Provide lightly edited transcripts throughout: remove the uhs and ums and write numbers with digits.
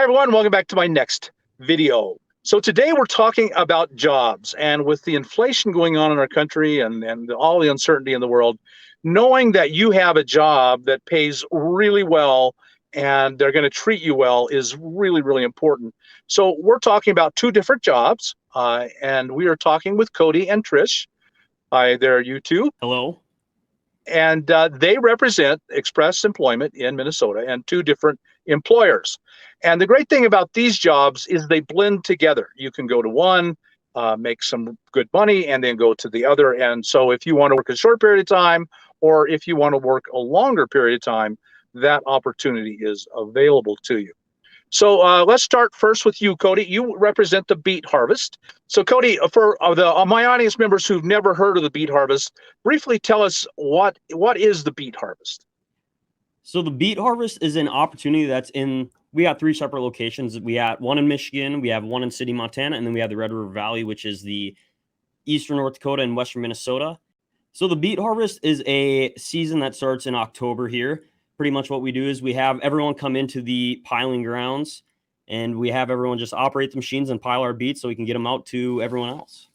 Hi, everyone. Welcome back to my next video. So today we're talking about jobs, and with the inflation going on in our country and all the uncertainty in the world, knowing that you have a job that pays really well and they're going to treat you well is really, really important. So we're talking about two different jobs, and we are talking with Cody and Trish. Hi there, you two. Hello. And they represent Express Employment in Minnesota and two different employers. And the great thing about these jobs is they blend together. You can go to one, make some good money, and then go to the other. And so if you want to work a short period of time, or if you want to work a longer period of time, that opportunity is available to you. So let's start first with you, Cody. You represent the Beet Harvest. So Cody, for my audience members who've never heard of the Beet Harvest, briefly tell us what is the Beet Harvest? So the Beet Harvest is an opportunity that's we got three separate locations. We have one in Michigan, we have one in City, Montana, and then we have the Red River Valley, which is the eastern North Dakota and western Minnesota. So the Beet Harvest is a season that starts in October here. Pretty much what we do is we have everyone come into the piling grounds, and we have everyone just operate the machines and pile our beets so we can get them out to everyone else.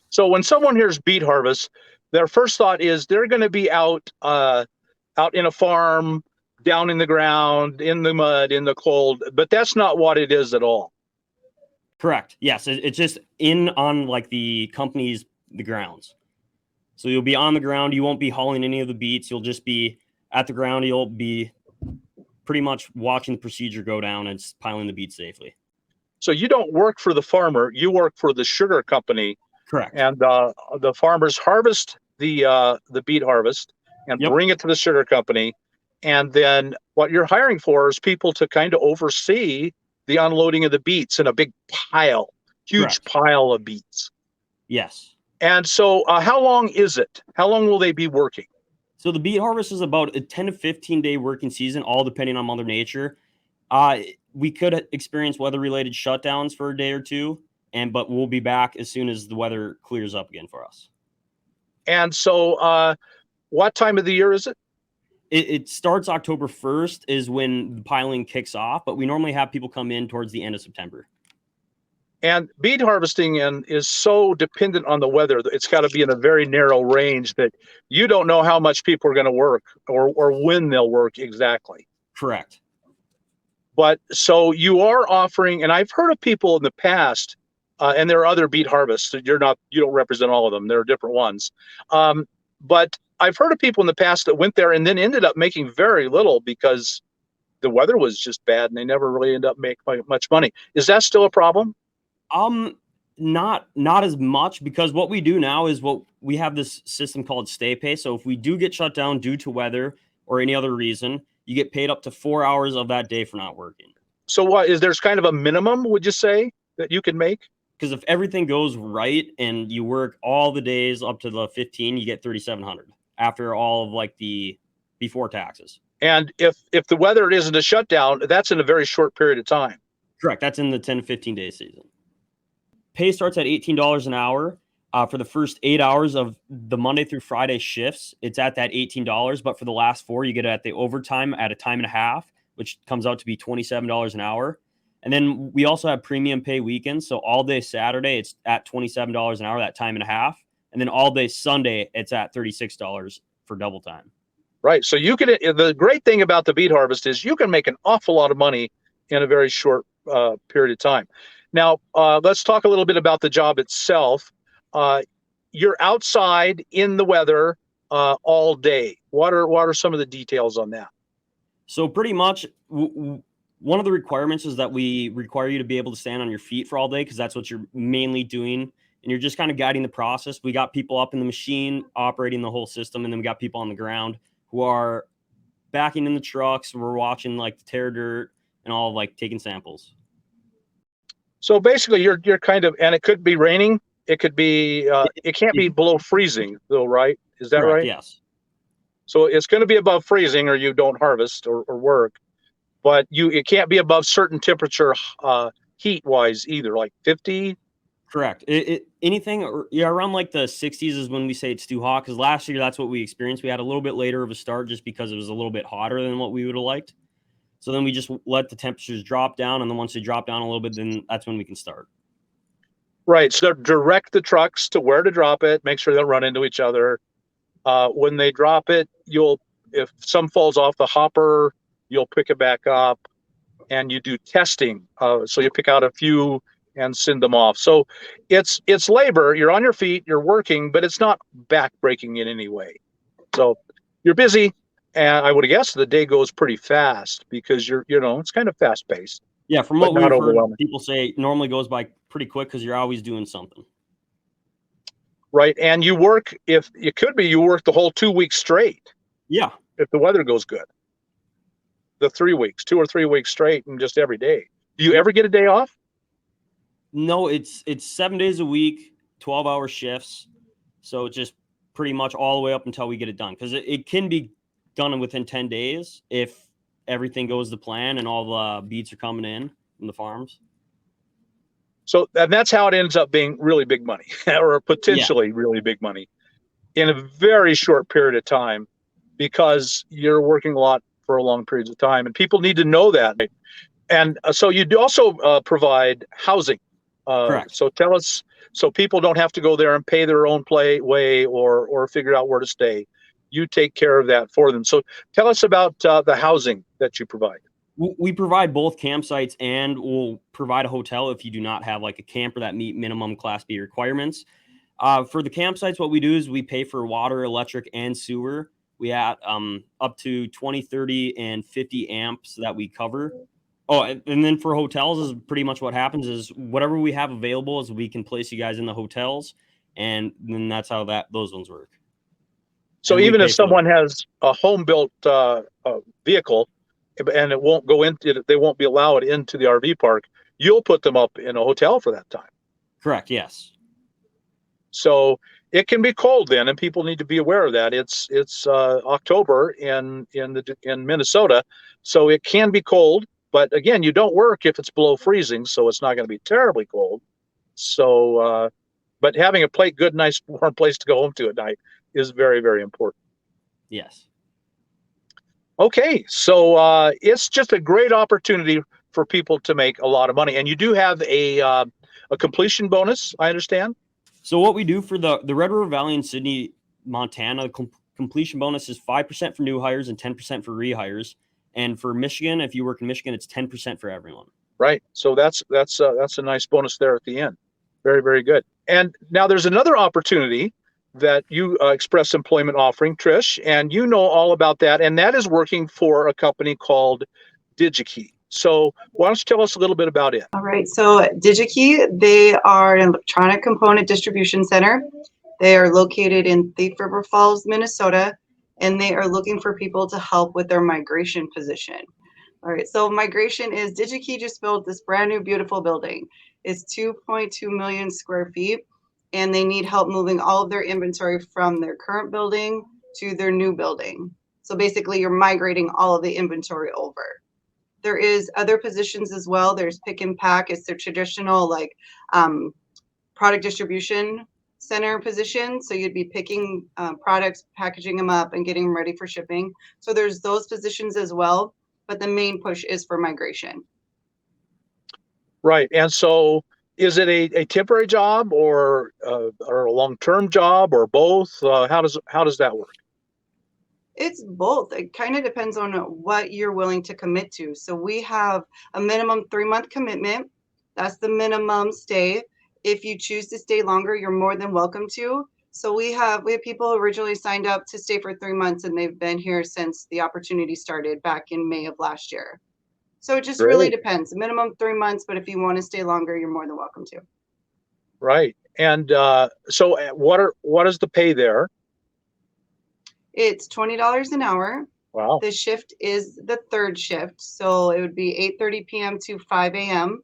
So when someone hears Beet Harvest, their first thought is they're going to be out in a farm, down in the ground, in the mud, in the cold, but that's not what it is at all. Correct. Yes, it's just on like the grounds. So you'll be on the ground. You won't be hauling any of the beets. You'll just be at the ground. You'll be pretty much watching the procedure go down and piling the beets safely. So you don't work for the farmer. You work for the sugar company. Correct. And the farmers harvest the beet harvest and bring it to the sugar company. And then what you're hiring for is people to kind of oversee the unloading of the beets in a big pile, huge pile of beets. Yes. And so how long is it? How long will they be working? So the Beet Harvest is about a 10 to 15 day working season, all depending on Mother Nature. We could experience weather-related shutdowns for a day or two, but we'll be back as soon as the weather clears up again for us. And so what time of the year is it? It starts October 1st is when the piling kicks off, but we normally have people come in towards the end of September. And beet harvesting is so dependent on the weather. It's got to be in a very narrow range that you don't know how much people are going to work or when they'll work exactly. Correct. But so you are offering, and I've heard of people in the past, and there are other beet harvests. You don't represent all of them. There are different ones. But I've heard of people in the past that went there and then ended up making very little because the weather was just bad and they never really ended up making much money. Is that still a problem? Not as much, because what we do now is we have this system called stay pay. So if we do get shut down due to weather or any other reason, you get paid up to 4 hours of that day for not working. So there's kind of a minimum, would you say, that you can make? Because if everything goes right and you work all the days up to the 15, you get $3,700 after all of like the before taxes. And if the weather isn't a shutdown, that's in a very short period of time. Correct. That's in the 10 to 15 day season. Pay starts at $18 an hour. For the first 8 hours of the Monday through Friday shifts, it's at that $18. But for the last 4, you get it at the overtime at a time and a half, which comes out to be $27 an hour. And then we also have premium pay weekends. So all day Saturday, it's at $27 an hour, that time and a half. And then all day Sunday, it's at $36 for double time. Right. So the great thing about the beet harvest is you can make an awful lot of money in a very short period of time. Now, let's talk a little bit about the job itself. You're outside in the weather all day. What are some of the details on that? So pretty much one of the requirements is that we require you to be able to stand on your feet for all day, because that's what you're mainly doing. And you're just kind of guiding the process. We got people up in the machine operating the whole system, and then we got people on the ground who are backing in the trucks. We're watching like the tear dirt and all like taking samples. So basically you're kind of, and it could be raining. It could be, it can't be below freezing though, right? Is that correct, right? Yes. So it's going to be above freezing or you don't harvest or work, but it can't be above certain temperature heat wise either, like 50. Correct. Anything around like the 60s is when we say it's too hot, because last year that's what we experienced. We had a little bit later of a start just because it was a little bit hotter than what we would have liked. So then we just let the temperatures drop down, and then once they drop down a little bit, then that's when we can start. Right. So direct the trucks to where to drop it. Make sure they don't run into each other. When they drop it, if some falls off the hopper, you'll pick it back up, and you do testing. So you pick out a few and send them off. So it's labor. You're on your feet. You're working, but it's not backbreaking in any way. So you're busy, and I would guess the day goes pretty fast because it's kind of fast paced. Yeah, from what we've heard, people say it normally goes by pretty quick because you're always doing something. Right, and you work you work the whole 2 weeks straight. Yeah, if the weather goes good. The 3 weeks, 2 or 3 weeks straight, and just every day. Do you ever get a day off? No, it's 7 days a week, 12-hour shifts. So just pretty much all the way up until we get it done, because it can be done within 10 days if everything goes to plan and all the beets are coming in from the farms. So and that's how it ends up being really big money, or potentially really big money in a very short period of time, because you're working a lot for a long periods of time, and people need to know that. And so you do also provide housing. Correct. So tell us, so people don't have to go there and pay their own way or figure out where to stay. You take care of that for them. So tell us about the housing that you provide. We provide both campsites, and we'll provide a hotel if you do not have like a camper that meet minimum Class B requirements. For the campsites, what we do is we pay for water, electric, and sewer. We have up to 20, 30, and 50 amps that we cover. Oh, and then for hotels is pretty much what happens is whatever we have available is we can place you guys in the hotels, and then that's how those ones work. So even if someone has a home-built vehicle and it won't go into, they won't be allowed into the RV park, you'll put them up in a hotel for that time. Correct. Yes. So it can be cold then, and people need to be aware of that. It's October in Minnesota, so it can be cold. But again, you don't work if it's below freezing, so it's not going to be terribly cold. So, but having a good, nice, warm place to go home to at night is very, very important. Yes. Okay, so it's just a great opportunity for people to make a lot of money, and you do have a completion bonus, I understand. So what we do for the Red River Valley in Sydney, Montana, the completion bonus is 5% for new hires and 10% for rehires. And for Michigan, if you work in Michigan, it's 10% for everyone. Right. So that's a nice bonus there at the end. Very, very good. And now there's another opportunity that you express employment offering, Trish, and you know all about that. And that is working for a company called Digi-Key. So why don't you tell us a little bit about it? All right. So Digi-Key, they are an electronic component distribution center. They are located in Thief River Falls, Minnesota, and they are looking for people to help with their migration position. All right. So migration is Digi-Key just built this brand new, beautiful building. It's 2.2 million square feet, and they need help moving all of their inventory from their current building to their new building. So basically, you're migrating all of the inventory over. There is other positions as well. There's pick and pack. It's their traditional product distribution center position. So you'd be picking products, packaging them up, and getting them ready for shipping. So there's those positions as well. But the main push is for migration. Right. And so is it a temporary job or a long-term job or both? How does that work? It's both. It kind of depends on what you're willing to commit to. So we have a minimum 3-month commitment. That's the minimum stay. If you choose to stay longer, you're more than welcome to. So we have people who originally signed up to stay for 3 months, and they've been here since the opportunity started back in May of last year. So it just really depends. Minimum 3 months, but if you want to stay longer, you're more than welcome to. Right. And so what is the pay there? It's $20 an hour. Wow. The shift is the third shift. So it would be 8:30 p.m. to 5 a.m.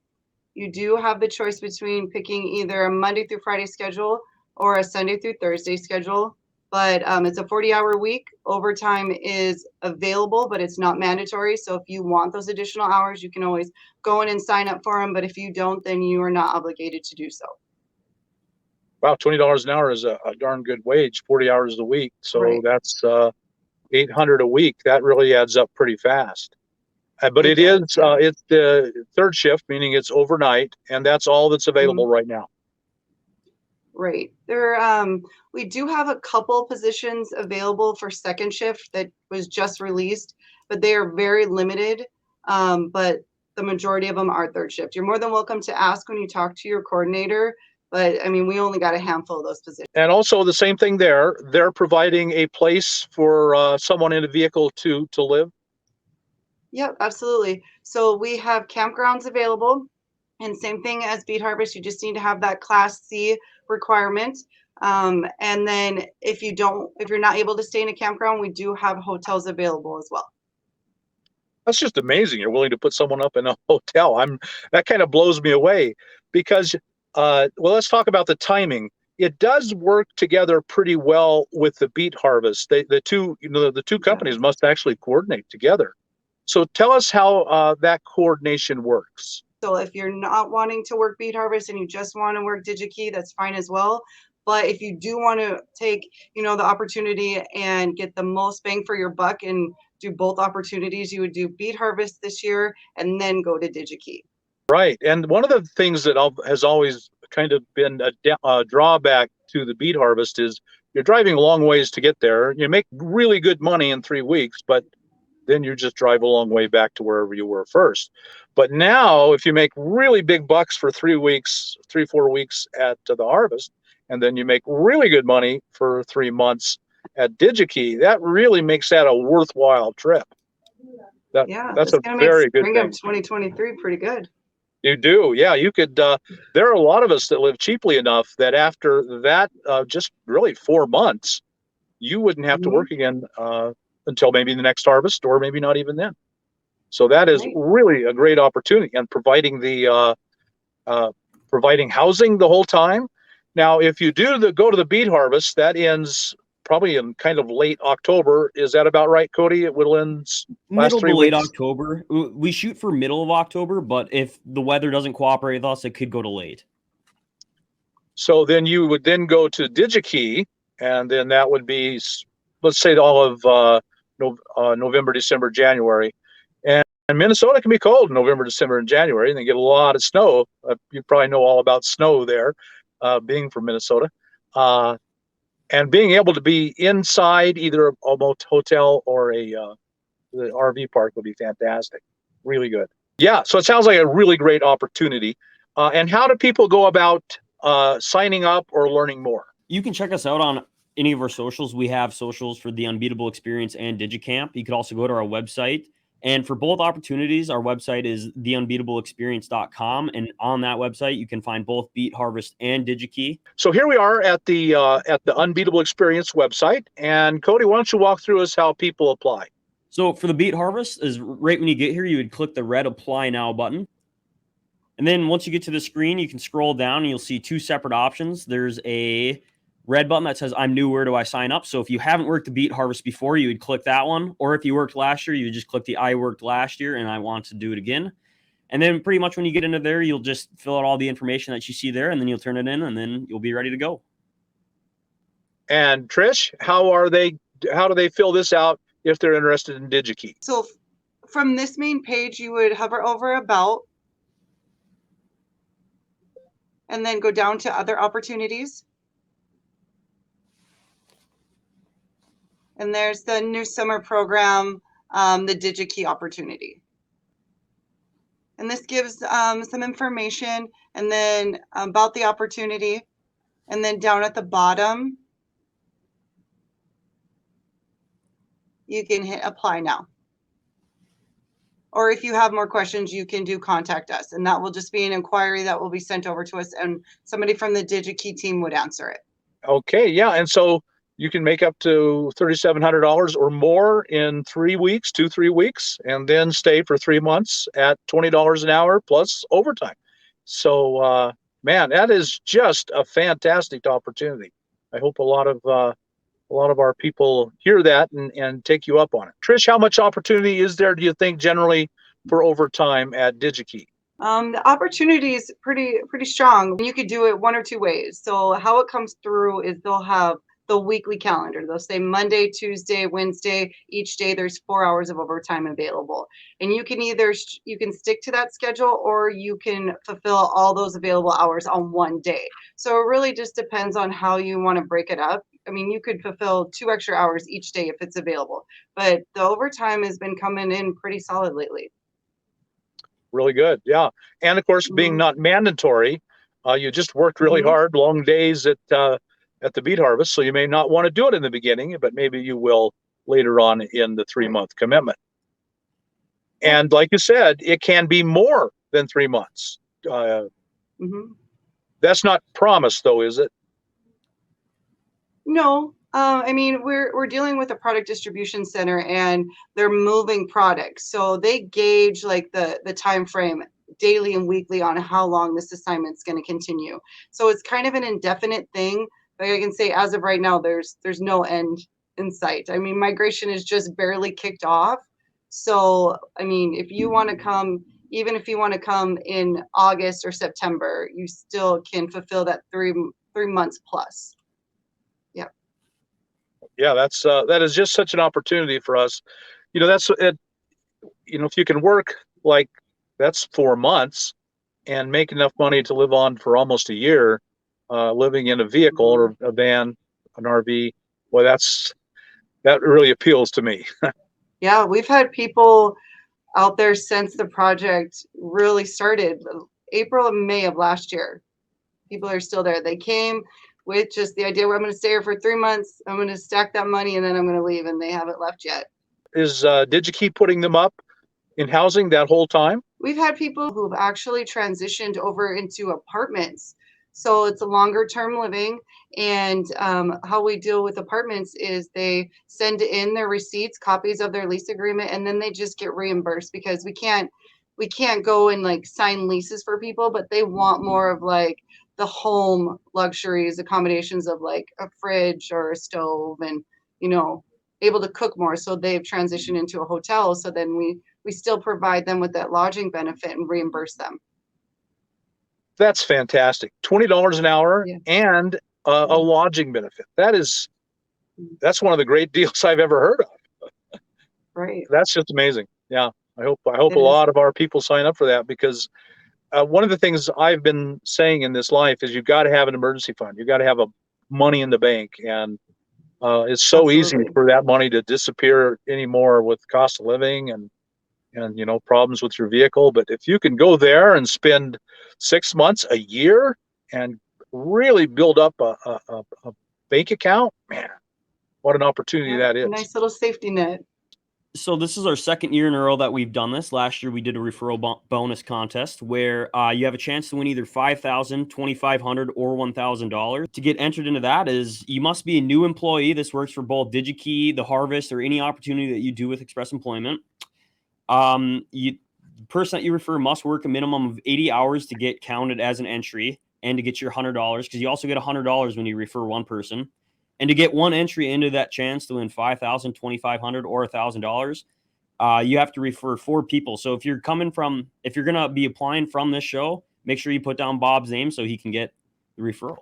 You do have the choice between picking either a Monday through Friday schedule or a Sunday through Thursday schedule. But it's a 40-hour week. Overtime is available, but it's not mandatory. So if you want those additional hours, you can always go in and sign up for them. But if you don't, then you are not obligated to do so. Wow, $20 an hour is a darn good wage, 40 hours a week. So that's $800 a week. That really adds up pretty fast. But It it is, does, yeah. it's the third shift, meaning it's overnight, and that's all that's available right now. Right. We do have a couple positions available for second shift that was just released, but they are very limited. But the majority of them are third shift. You're more than welcome to ask when you talk to your coordinator, but I mean, we only got a handful of those positions. And also the same thing there, they're providing a place for someone in a vehicle to live. Yep, absolutely. So we have campgrounds available, and same thing as Beet Harvest, you just need to have that Class C requirement. And then if you're not able to stay in a campground, we do have hotels available as well. That's just amazing. You're willing to put someone up in a hotel. That kind of blows me away because, well, let's talk about the timing. It does work together pretty well with the Beet Harvest. The two companies must actually coordinate together. So tell us how that coordination works. So if you're not wanting to work Beet Harvest and you just want to work Digi-Key, that's fine as well. But if you do want to take, the opportunity and get the most bang for your buck and do both opportunities, you would do Beet Harvest this year and then go to Digi-Key. Right. And one of the things that has always kind of been a drawback to the Beet Harvest is you're driving a long ways to get there. You make really good money in 3 weeks, but then you just drive a long way back to wherever you were first. But now, if you make really big bucks for 3 weeks, 4 weeks at the harvest, and then you make really good money for 3 months at Digi-Key, that really makes that a worthwhile trip. That's a very good thing. Spring thing. of 2023 pretty good. You do, yeah. You could. There are a lot of us that live cheaply enough that after that, just really 4 months, you wouldn't have to work again until maybe the next harvest, or maybe not even then. So that is really a great opportunity, and providing providing housing the whole time. Now, if you do go to the Beet Harvest, that ends probably in kind of late October. Is that about right, Cody? It will end middle to late October. We shoot for middle of October, but if the weather doesn't cooperate with us, it could go to late. So then you would then go to Digikey, and then that would be, let's say, all of November, December, January. And Minnesota can be cold in November, December, and January, and they get a lot of snow. You probably know all about snow there, being from Minnesota. And being able to be inside either a hotel or the RV park would be fantastic. Really good. Yeah, so it sounds like a really great opportunity. And how do people go about signing up or learning more? You can check us out on any of our socials. We have socials for the Unbeatable Experience and Digicamp. You could also go to our website. And for both opportunities, our website is theunbeatableexperience.com. And on that website, you can find both Beet Harvest and Digi-Key. So here we are at the Unbeatable Experience website. And Cody, why don't you walk through us how people apply? So for the Beet Harvest, is right when you get here, you would click the red Apply Now button. And then once you get to the screen, you can scroll down and you'll see two separate options. There's a red button that says I'm new, where do I sign up? So if you haven't worked the Beet Harvest before, you would click that one. Or if you worked last year, you would just click the I worked last year and I want to do it again. And then pretty much when you get into there, you'll just fill out all the information that you see there, and then you'll turn it in, and then you'll be ready to go. And Trish, how do they fill this out if they're interested in Digi-Key? So from this main page, you would hover over About, and then go down to Other Opportunities. And there's the new summer program, the Digi-Key opportunity. And this gives some information, and then about the opportunity. And then down at the bottom, you can hit Apply Now. Or if you have more questions, you can do Contact Us. And that will just be an inquiry that will be sent over to us, and somebody from the Digi-Key team would answer it. Okay, yeah. And so you can make up to $3,700 or more in 3 weeks, 3 weeks, and then stay for 3 months at $20 an hour plus overtime. So, man, that is just a fantastic opportunity. I hope a lot of our people hear that and take you up on it. Trish, how much opportunity is there, do you think, generally for overtime at Digi-Key? The opportunity is pretty strong. You could do it one or two ways. So how it comes through is they'll have the weekly calendar. They'll say Monday, Tuesday, Wednesday, each day there's 4 hours of overtime available. And you can either, you can stick to that schedule, or you can fulfill all those available hours on one day. So it really just depends on how you want to break it up. I mean, you could fulfill 2 extra hours each day if it's available, but the overtime has been coming in pretty solid lately. Really good. Yeah. And of course, being not mandatory, you just worked really hard, long days at the Beet Harvest. So you may not want to do it in the beginning, but maybe you will later on in the 3-month commitment. And like you said, it can be more than 3 months. That's not promised, though, is it? No. I mean, we're dealing with a product distribution center, and they're moving products, so they gauge like the time frame daily and weekly on how long this assignment's going to continue. So it's kind of an indefinite thing. But I can say, as of right now, there's no end in sight. I mean, migration is just barely kicked off. So I mean, if you want to come, even if you want to come in August or September, you still can fulfill that 3 months plus. Yeah, that is just such an opportunity for us. You know, that's it. You know, if you can work like that's 4 months and make enough money to live on for almost a year, living in a vehicle or a van, an RV, well, that really appeals to me. Yeah, we've had people out there since the project really started, April and May of last year. People are still there. They came with just the idea, well, I'm going to stay here for 3 months. I'm going to stack that money, and then I'm going to leave, and they haven't left yet. Is Digi-Key putting them up in housing that whole time? We've had people who've actually transitioned over into apartments. So it's a longer term living. And how we deal with apartments is they send in their receipts, copies of their lease agreement, and then they just get reimbursed, because we can't go and like sign leases for people, but they want more of like the home luxuries, accommodations of like a fridge or a stove, and, you know, able to cook more. So they've transitioned into a hotel. So then we still provide them with that lodging benefit and reimburse them. That's fantastic. $20 an hour and a lodging benefit. That's one of the great deals I've ever heard of. Right. That's just amazing. Yeah. I hope a lot of our people sign up for that, because one of the things I've been saying in this life is you've got to have an emergency fund. You've got to have money in the bank, and it's so easy for that money to disappear anymore with cost of living and you know, problems with your vehicle. But if you can go there and spend 6 months, a year, and really build up a bank account, man, what an opportunity that is. A nice little safety net. So this is our second year in a row that we've done this. Last year we did a referral bonus contest where you have a chance to win either $5,000, $2,500, or $1,000. To get entered into that is you must be a new employee. This works for both Digi-Key, the Harvest, or any opportunity that you do with Express Employment. The person that you refer must work a minimum of 80 hours to get counted as an entry and to get your $100, because you also get $100 when you refer one person. And to get one entry into that chance to win $5,000, $2,500, or $1,000, you have to refer 4 people. So if you're going to be applying from this show, make sure you put down Bob's name so he can get the referral.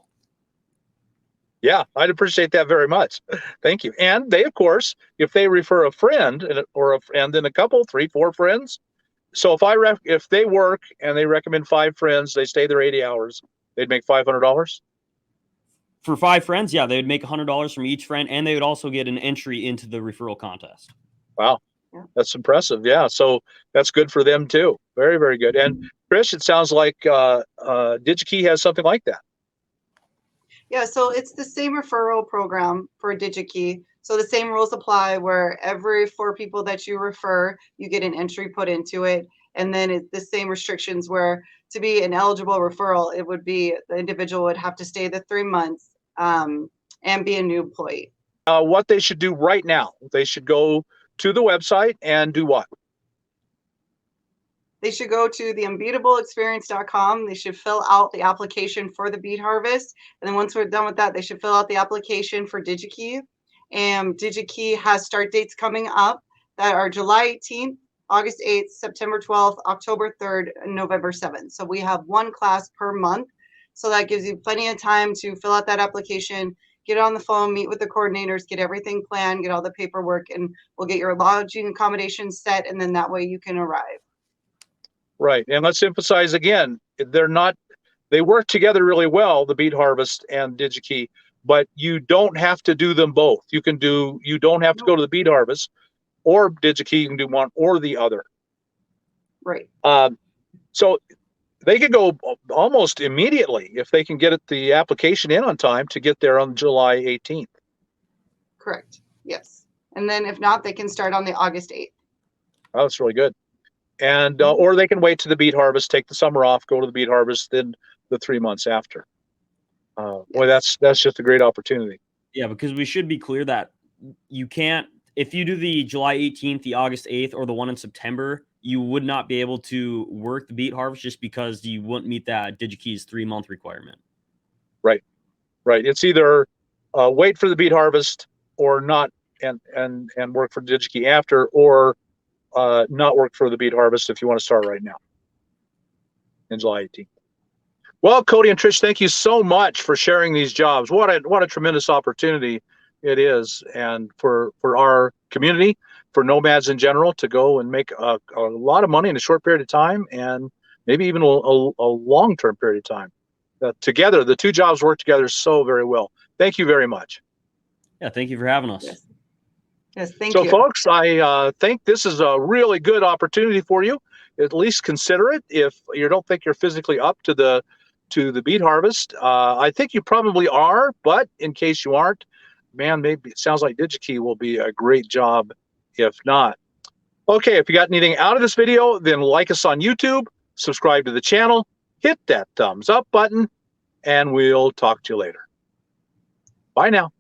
Yeah, I'd appreciate that very much. Thank you. And they, of course, if they refer a friend and then a couple, 3, 4 friends. So if they work and they recommend 5 friends, they stay there 80 hours, they'd make $500. For 5 friends, yeah, they would make $100 from each friend, and they would also get an entry into the referral contest. Wow, that's impressive. Yeah, so that's good for them too. Very, very good. And Trish, it sounds like Digi-Key has something like that. Yeah, so it's the same referral program for Digi-Key. So the same rules apply, where every 4 people that you refer, you get an entry put into it. And then it's the same restrictions where to be an eligible referral, it would be the individual would have to stay the 3 months and be a new employee. What they should do right now, they should go to the website and do what? They should go to the unbeatableexperience.com. They should fill out the application for the Beet Harvest. And then once we're done with that, they should fill out the application for Digi-Key. And Digi-Key has start dates coming up that are July 18th, August 8th, September 12th, October 3rd, and November 7th. So we have 1 class per month. So that gives you plenty of time to fill out that application, get on the phone, meet with the coordinators, get everything planned, get all the paperwork, and we'll get your lodging accommodations set, and then that way you can arrive. Right. And let's emphasize again, they work together really well, the Beet Harvest and Digi-Key, but you don't have to do them both. You don't have to go to the Beet Harvest or Digi-Key. You can do one or the other. Right. So they could go almost immediately if they can get the application in on time to get there on July 18th. Correct. Yes. And then if not, they can start on the August 8th. Oh, that's really good. And or they can wait to the Beet Harvest, take the summer off, go to the Beet Harvest, then the 3 months after. Boy, that's just a great opportunity. Yeah, because we should be clear that you can't, if you do the July 18th, the August 8th, or the one in September, you would not be able to work the Beet Harvest just because you wouldn't meet that Digi-Key's 3-month requirement. Right. It's either wait for the Beet Harvest or not, and work for Digi-Key after, or not work for the Beet Harvest if you want to start right now in July 18th. Well, Cody and Trish, thank you so much for sharing these jobs. What a tremendous opportunity it is, and for our community, for nomads in general, to go and make a lot of money in a short period of time, and maybe even a long-term period of time. Together, the two jobs work together so very well. Thank you very much. Yeah, thank you for having us. Yes, thank you. So, folks, I think this is a really good opportunity for you. At least consider it if you don't think you're physically up to the Beet Harvest. I think you probably are, but in case you aren't, man, maybe it sounds like Digi-Key will be a great job if not. Okay, if you got anything out of this video, then like us on YouTube, subscribe to the channel, hit that thumbs up button, and we'll talk to you later. Bye now.